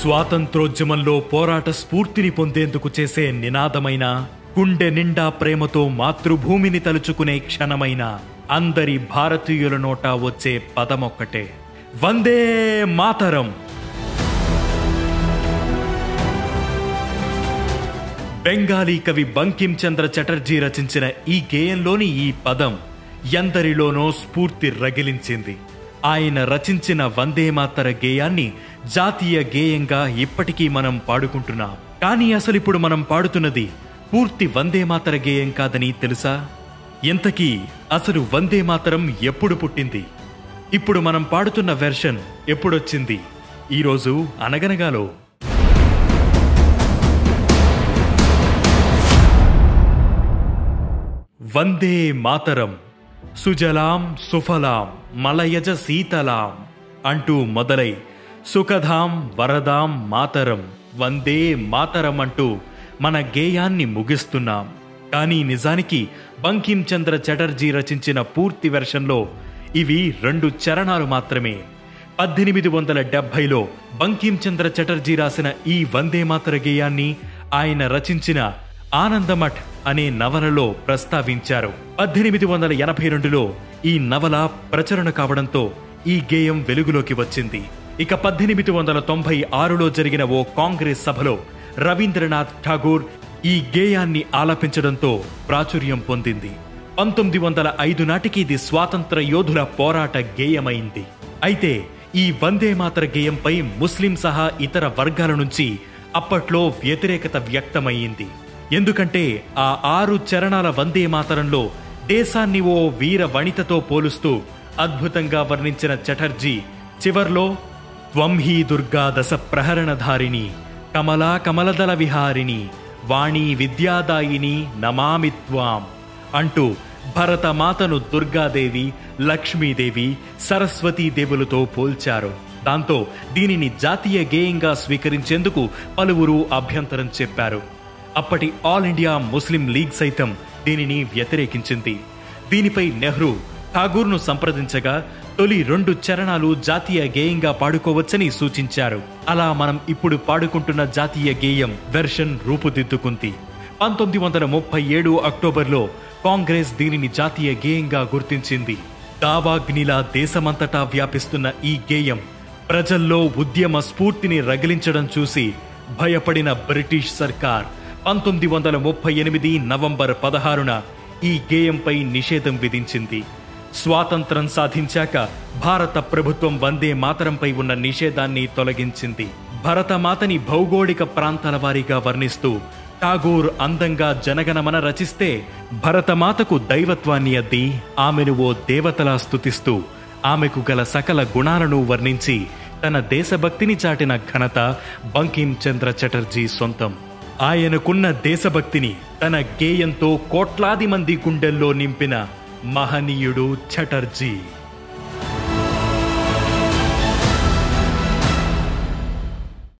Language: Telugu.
స్వాతంత్రోద్యమంలో పోరాట స్ఫూర్తిని పొందేందుకు చేసే నినాదమైన, గుండె నిండా ప్రేమతో మాతృభూమిని తలుచుకునే క్షణమైన అందరి భారతీయుల నోట వచ్చే పదమొక్కటే, వందే మాతరం. బెంగాలీ కవి బంకిం చంద్ర చటర్జీ రచించిన ఈ గేయంలోని ఈ పదం ఎందరిలోనో స్ఫూర్తి రగిలించింది. ఆయన రచించిన వందే మాతర గేయాన్ని జాతీయ గేయంగా ఇప్పటికీ మనం పాడుకుంటున్నాం. కానీ అసలిప్పుడు మనం పాడుతున్నది పూర్తి వందే మాతర గేయం కాదని తెలుసా? ఇంతకీ అసలు వందే మాతరం ఎప్పుడు పుట్టింది? ఇప్పుడు మనం పాడుతున్న వెర్షన్ ఎప్పుడొచ్చింది? ఈరోజు అనగనగాలో. వందే మాతరం సుజలాం సుఫలాం మలయజ శీతలాం అంటూ మొదలై సుఖధాం వరదాం మాతరం వందే మాతరం అంటూ మన గేయాన్ని ముగిస్తున్నాం. కానీ నిజానికి బంకిం చంద్ర చటర్జీ రచించిన పూర్తి వెర్షన్లో ఇవి 2 చరణాలు మాత్రమే. 1870లో బంకిం చంద్ర చటర్జీ రాసిన ఈ వందే మాతర గేయాన్ని ఆయన రచించిన ఆనందమఠ్ అనే నవలలో ప్రస్తావించారు. 1882లో ఈ నవల ప్రచురణ కావడంతో ఈ గేయం వెలుగులోకి వచ్చింది. ఇక 1896లో జరిగిన ఓ కాంగ్రెస్ సభలో రవీంద్రనాథ్ ఠాగూర్ ఈ గేయాన్ని ఆలపించడంతో ప్రాచుర్యం పొందింది. 1905 నాటికి ఇది స్వాతంత్ర యోధుల పోరాట గేయమైంది. అయితే ఈ వందే మాతర గేయంపై ముస్లిం సహా ఇతర వర్గాల నుంచి అప్పట్లో వ్యతిరేకత వ్యక్తమయ్యింది. ఎందుకంటే ఆ 6 చరణాల వందే మాతరంలో దేశాన్ని ఓ వీర వనితతో పోలుస్తూ అద్భుతంగా వర్ణించిన చటర్జీ చివర్లో త్వం హీ దుర్గా దశ ప్రహరణధారిణి కమలా కమలదళ విహారిణి వాణీ విద్యాదాయిని నమామి త్వాం అంటూ భరతమాతను దుర్గాదేవి, లక్ష్మీదేవి, సరస్వతీదేవులతో పోల్చారు. దాంతో దీనిని జాతీయ గేయంగా స్వీకరించేందుకు పలువురు అభ్యంతరం చెప్పారు. అప్పటి ఆల్ ఇండియా ముస్లిం లీగ్ సైతం దీనిని వ్యతిరేకించింది. దీనిపై నెహ్రూ ఠాగూర్ను సంప్రదించగా తొలి 2 చరణాలు జాతీయ గేయంగా పాడుకోవచ్చని సూచించారు. అలా మనం ఇప్పుడు పాడుకుంటున్న జాతీయ గేయం వెర్షన్ రూపుదిద్దుకుంది. 1937 అక్టోబర్లో కాంగ్రెస్ దీనిని జాతీయ గేయంగా గుర్తించింది. దావాగ్నిలా దేశమంతటా వ్యాపిస్తున్న ఈ గేయం ప్రజల్లో ఉద్యమ స్ఫూర్తిని రగిలించడం చూసి భయపడిన బ్రిటిష్ సర్కార్ 1938 నవంబర్ 16న ఈ గేయంపై నిషేధం విధించింది. స్వాతంత్రం సాధించాక భారత ప్రభుత్వం వందే మాతరంపై ఉన్న నిషేధాన్ని తొలగించింది. భరతమాతని భౌగోళిక ప్రాంతాల వారీగా వర్ణిస్తూ ఠాగూర్ అందంగా జనగణమన రచిస్తే భరతమాతకు దైవత్వాన్ని అద్ది ఆమెను ఓ దేవతలా స్తుతిస్తూ ఆమెకు గల సకల గుణాలను వర్ణించి తన దేశభక్తిని చాటిన ఘనత బంకిం చంద్ర చటర్జీ సొంతం. ఆయనకున్న దేశభక్తిని తన గేయంతో కోట్లాది మంది గుండెల్లో నింపిన మహనీయుడు చటర్జీ.